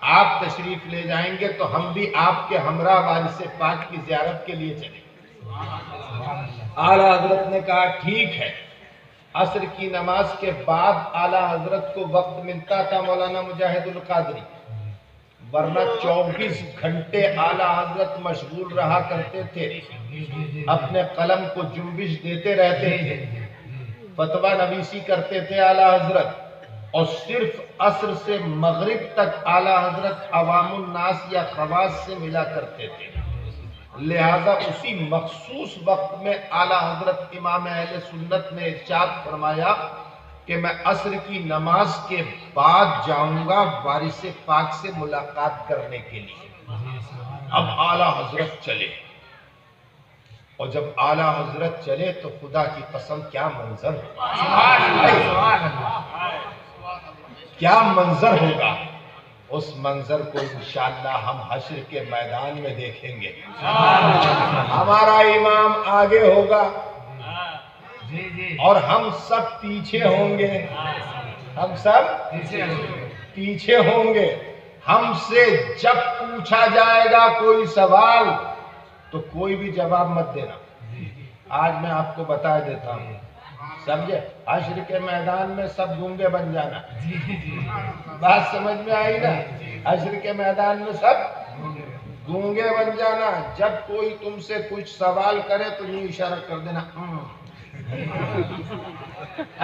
آپ تشریف لے جائیں گے تو ہم بھی آپ کے ہمراہ وارث پاک کی زیارت کے لیے چلیں گے۔ اعلیٰ حضرت نے کہا ٹھیک ہے۔ عصر کی نماز کے بعد اعلیٰ حضرت کو وقت ملتا تھا مولانا مجاہد القادری، ورنہ 24 گھنٹے اعلیٰ حضرت مشغول رہا کرتے تھے، اپنے قلم کو جنبش دیتے رہتے تھے، فتویٰ نویسی کرتے تھے اعلیٰ حضرت، اور صرف عصر سے مغرب تک اعلیٰ حضرت عوام الناس یا خواص سے ملا کرتے تھے۔ لہذا اسی مخصوص وقت میں اعلیٰ حضرت امام اہل سنت نے ارشاد فرمایا کہ میں عصر کی نماز کے بعد جاؤں گا وارث پاک سے ملاقات کرنے کے لیے۔ اب اعلیٰ حضرت چلے، اور جب اعلیٰ حضرت چلے تو خدا کی قسم کیا منظر ہوگا، کیا منظر ہوگا۔ اس منظر کو انشاءاللہ ہم حشر کے میدان میں دیکھیں گے۔ ہمارا امام آگے ہوگا اور ہم سب پیچھے ہوں گے، ہم سب پیچھے ہوں گے۔ ہم سے جب پوچھا جائے گا کوئی سوال تو کوئی بھی جواب مت دینا۔ آج میں آپ کو بتا دیتا ہوں، سمجھے؟ حشر کے میدان میں سب گونگے بن جانا۔ بات سمجھ میں آئی نا؟ حشر کے میدان میں سب گونگے بن جانا۔ جب کوئی تم سے کچھ سوال کرے تو یہ اشارہ کر دینا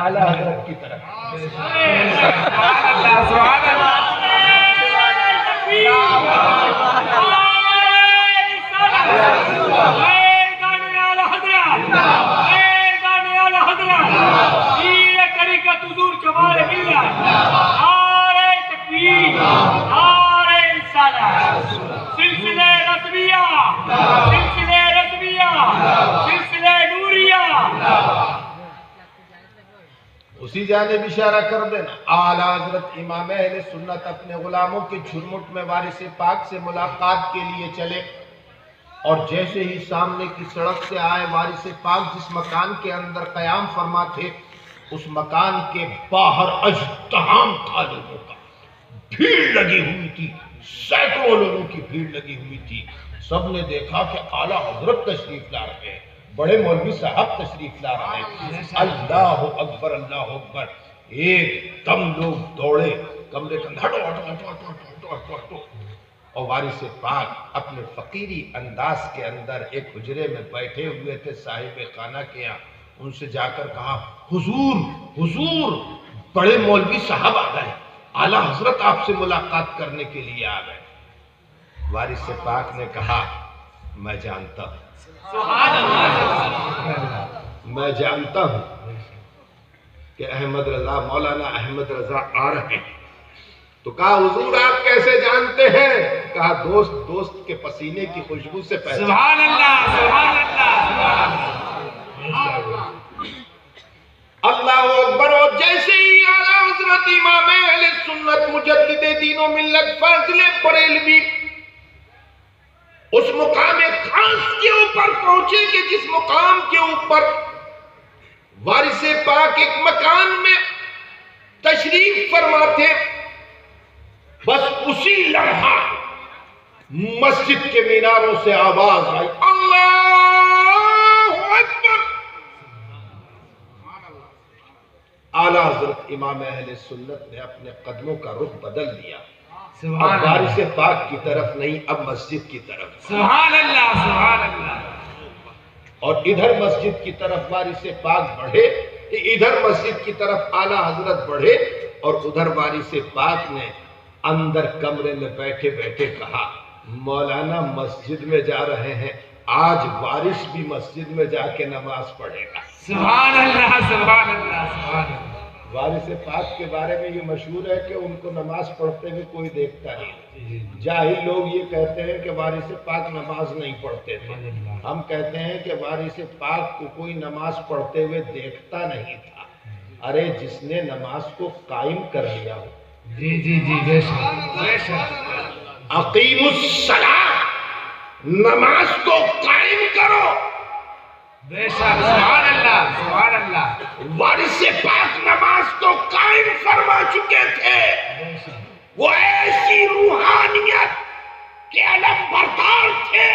اعلیٰ حضرت کی طرف۔ اسی جانب اشارہ کر دینا۔ اعلیٰ حضرت امام اہل سنت اپنے غلاموں کے جھرمٹ میں وارث پاک سے ملاقات کے لیے چلے، اور جیسے ہی سامنے کی سڑک سے آئے، وارث پاک جس مکان کے اندر قیام فرما تھے اس مکان کے باہر ازدحام تھا، لوگوں کا بھیڑ لگی ہوئی تھی، سینکڑوں لوگوں کی بھیڑ لگی ہوئی تھی۔ سب نے دیکھا کہ اعلیٰ حضرت تشریف لا رہے ہیں، بڑے مولوی صاحب تشریف لا رہے ہیں۔ اللہ اکبر اللہ اکبر، ایک دم لوگ دوڑے کمرے کے اندر، ہٹو ہٹو ہٹو ہٹو ہٹو ہٹو ہٹو۔ اور وارث پاک اپنے فقیری انداز کے اندر ایک حجرے میں بیٹھے ہوئے تھے صاحب خانہ کے یہاں، ان سے جا کر کہا حضور حضور بڑے مولوی صاحب آ گئے، اعلیٰ حضرت آپ سے ملاقات کرنے کے لیے آ گئے۔ وارث پاک نے کہا میں جانتا ہوں، میں جانتا ہوں کہ احمد رضا، مولانا احمد رضا آ رہے ہیں۔ تو کہا حضور آپ کیسے جانتے ہیں؟ کہا دوست دوست کے پسینے کی خوشبو سے پہچان۔ سبحان اللہ سبحان اللہ اللہ اکبر۔ اور جیسے ہی اعلیٰ حضرت امام اہل سنت مجدد دین و ملت فاضل بریلوی اس مقام خاص کے اوپر پہنچے کہ جس مقام کے اوپر وارث پاک ایک مکان میں تشریف فرما تھے، بس اسی لمحہ مسجد کے میناروں سے آواز آئی اللہ اکبر۔ اعلیٰ حضرت امام اہل سنت نے اپنے قدموں کا رخ بدل دیا، اب وارث پاک کی طرف نہیں، اب مسجد کی طرف۔ سبحان اللہ سبحان اللہ۔ اور ادھر مسجد کی طرف وارث پاک بڑھے، ادھر مسجد کی طرف اعلیٰ حضرت بڑھے، اور ادھر وارث پاک نے اندر کمرے میں بیٹھے بیٹھے کہا مولانا مسجد میں جا رہے ہیں، آج وارث بھی مسجد میں جا کے نماز پڑھے گا۔ سبحان اللہ سبحان اللہ سبحان اللہ۔ وارث پاک کے بارے میں یہ مشہور ہے کہ ان کو نماز پڑھتے ہوئے کوئی دیکھتا نہیں۔ جاہل لوگ یہ کہتے ہیں کہ وارث پاک نماز نہیں پڑھتے تھے، ہم کہتے ہیں کہ وارث پاک کو کوئی نماز پڑھتے ہوئے دیکھتا نہیں تھا۔ ارے جس نے نماز کو قائم کر لیا ہو، جی جی جی بے شک بے شک۔ اقیم الصلاۃ، نماز کو قائم کرو۔ بے شک سبحان اللہ سبحان اللہ۔ وارث پاک نماز کو قائم فرما چکے تھے، وہ ایسی روحانیت کے علم بردار تھے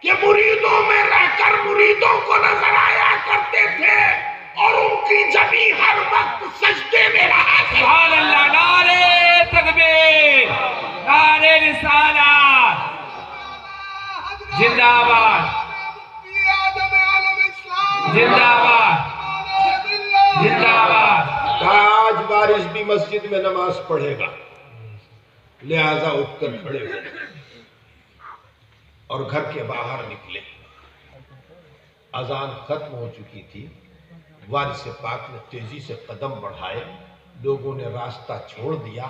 کہ مریدوں میں رہ کر مریدوں کو نظر آیا کرتے تھے اور ان کی جبیں ہر وقت سجدے میں رہا کرتی تھی۔ سبحان اللہ، نعرہ تکبیر، نعرہ رسالت، زندہ آباد، زندہ آباد، زندہ آباد۔ آج بارش بھی مسجد میں نماز پڑھے گا، لہذا اٹھ کر کھڑے ہوئے اور گھر کے باہر نکلے۔ اذان ختم ہو چکی تھی، وارث پاک نے تیزی سے قدم بڑھائے، لوگوں نے راستہ چھوڑ دیا۔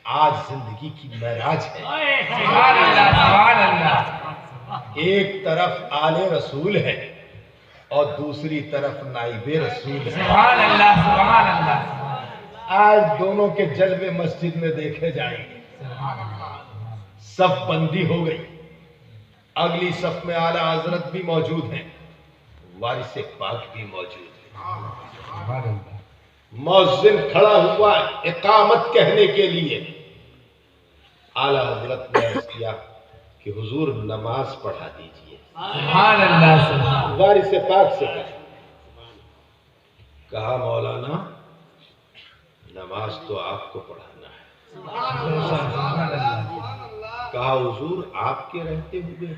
آج زندگی کی معراج ہے۔ سبحان اللہ، سبحان اللہ۔ ایک طرف آل رسول ہے اور دوسری طرف نائب رسول ہے۔ سبحان اللہ، سبحان اللہ۔ آج دونوں کے جلوے مسجد میں دیکھے جائیں گے۔ صف بندی ہو گئی، اگلی صف میں اعلیٰ حضرت بھی موجود ہیں، وارث پاک بھی موجود ہے۔ مؤذن کھڑا ہوا اقامت کہنے کے لیے، اعلیٰ حضرت نے عرض کیا کہ حضور نماز پڑھا دیجئے۔ سبحان اللہ، سبحان اللہ۔ وارث پاک سے کہا مولانا نماز تو آپ کو پڑھانا ہے۔ کہا حضور آپ کے رہتے ہوئے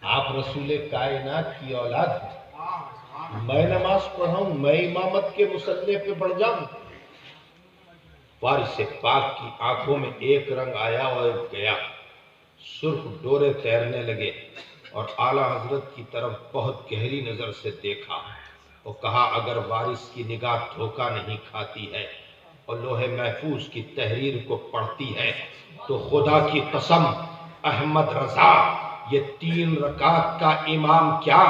آپ رسول کائنات کی اولاد ہیں، میں نماز پڑھاؤں، میں امامت کے مصلی پہ بڑھ جاؤں؟ وارث پاک کی آنکھوں میں ایک رنگ آیا اور ایک گیا، سرخ ڈورے تیرنے لگے اور اعلیٰ حضرت کی طرف بہت گہری نظر سے دیکھا اور کہا اگر وارث کی نگاہ دھوکہ نہیں کھاتی ہے اور لوح محفوظ کی تحریر کو پڑھتی ہے تو خدا کی قسم احمد رضا یہ 3 رکعت کا امام کیا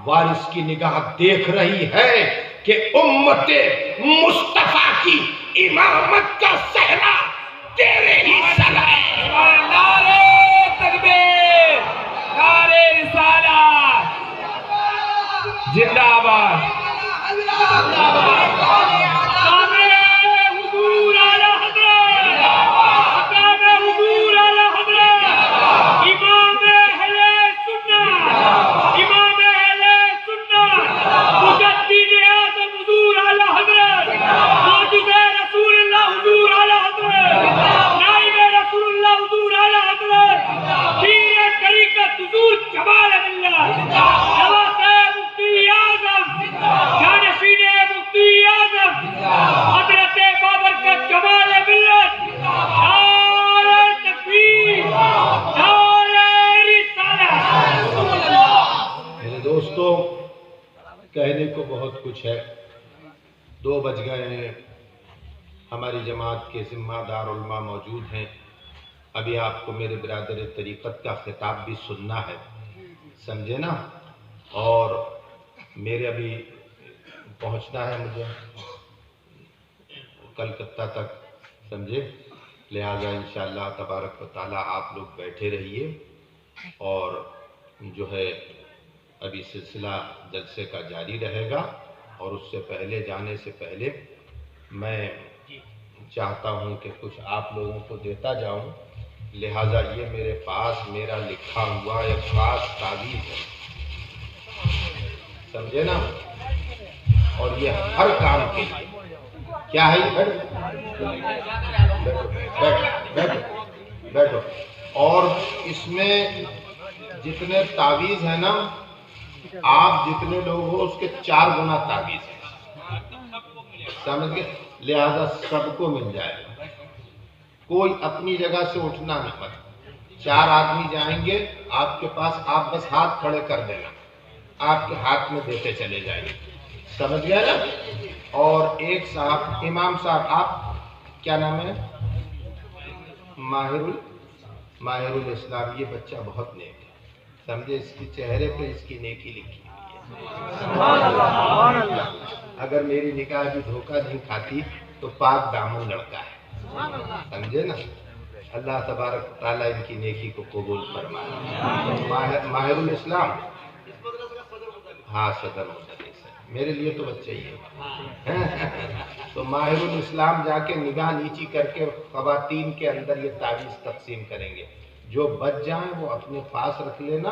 وارث کی نگاہ دیکھ رہی ہے کہ امت مصطفیٰ کی امامت کا صحرا تیرے ہی سر ہے۔ نعرہ تکبیر، نعرہ رسالت، زندہ آباد۔ کہنے کو بہت کچھ ہے، 2 بج گئے ہیں، ہماری جماعت کے ذمہ دار علماء موجود ہیں، ابھی آپ کو میرے برادر طریقت کا خطاب بھی سننا ہے، سمجھے نا؟ اور میرے ابھی پہنچنا ہے مجھے کلکتہ تک، سمجھے؟ لہٰذا انشاءاللہ تبارک و تعالیٰ آپ لوگ بیٹھے رہیے اور جو ہے ابھی سلسلہ جلسے کا جاری رہے گا، اور اس سے پہلے جانے سے پہلے میں چاہتا ہوں کہ کچھ آپ لوگوں کو دیتا جاؤں، لہٰذا یہ میرے پاس میرا لکھا ہوا ایک خاص تعویذ ہے، سمجھے نا؟ اور یہ ہر کام کے لیے کیا ہے، بیٹھو، اور اس میں جتنے تعویذ ہیں نا، آپ جتنے لوگ ہو اس کے 4 گنا تعویذ ہے، سمجھ گئے؟ لہذا سب کو مل جائے گا، کوئی اپنی جگہ سے اٹھنا نہ پڑے، 4 آدمی جائیں گے آپ کے پاس، آپ بس ہاتھ کھڑے کر دینا، آپ کے ہاتھ میں دیتے چلے جائیں گے، سمجھ گئے نا؟ اور ایک صاحب، امام صاحب، آپ کیا نام ہے؟ ماہر الاسلام، یہ بچہ بہت نیک ہے، سمجھے؟ اس کے چہرے پہ اس کی نیکی لکھی ہوئی ہے، اگر میری نکاح بھی دھوکہ نہیں کھاتی تو پاک دامن لڑکا ہے، سمجھے نا؟ اللہ تبارک تعالیٰ ان کی نیکی کو قبول فرمائے۔ ماہر الاسلام، ہاں صدر مدرس ہے، میرے لیے تو بچے ہی ہے. تو ماہر الاسلام جا کے نگاہ نیچی کر کے خواتین کے اندر یہ تعویذ تقسیم کریں گے. جو بچ جائیں وہ اپنے پاس رکھ لینا،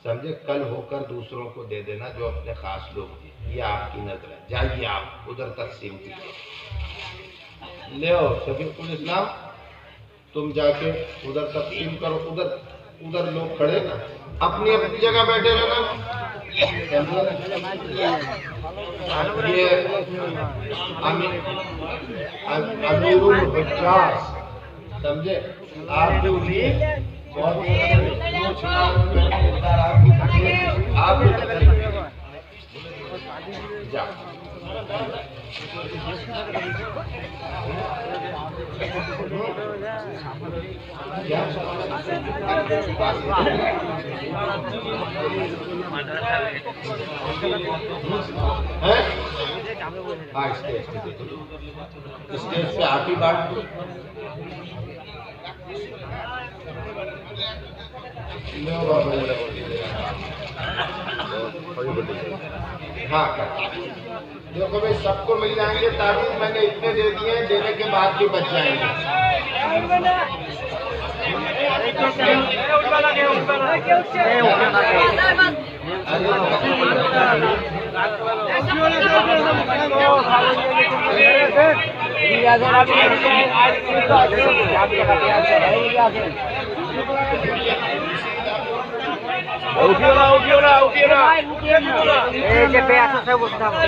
سمجھے، کل ہو کر دوسروں کو دے دینا جو اپنے خاص لوگ ہیں. یہ آپ کی نظر ہے. جائیے آپ ادھر تقسیم کیجیے. لے آؤ شفیق الاسلام، تم جا کے ادھر تقسیم کرو. ادھر لوگ کھڑے نا، اپنی اپنی جگہ بیٹھے رہنا. یہ امیر الحجاج، سمجھے، آپ جو بھی آپ جا ہاں اسٹیج پہ آپ ہی بات. ہاں دیکھو بھائی، سب کو مل جائیں گے. تعویذ میں نے اتنے دے دیے ہیں، دینے کے بعد بھی بچ جائیں گے. ¿Qué pedazo se buscaba?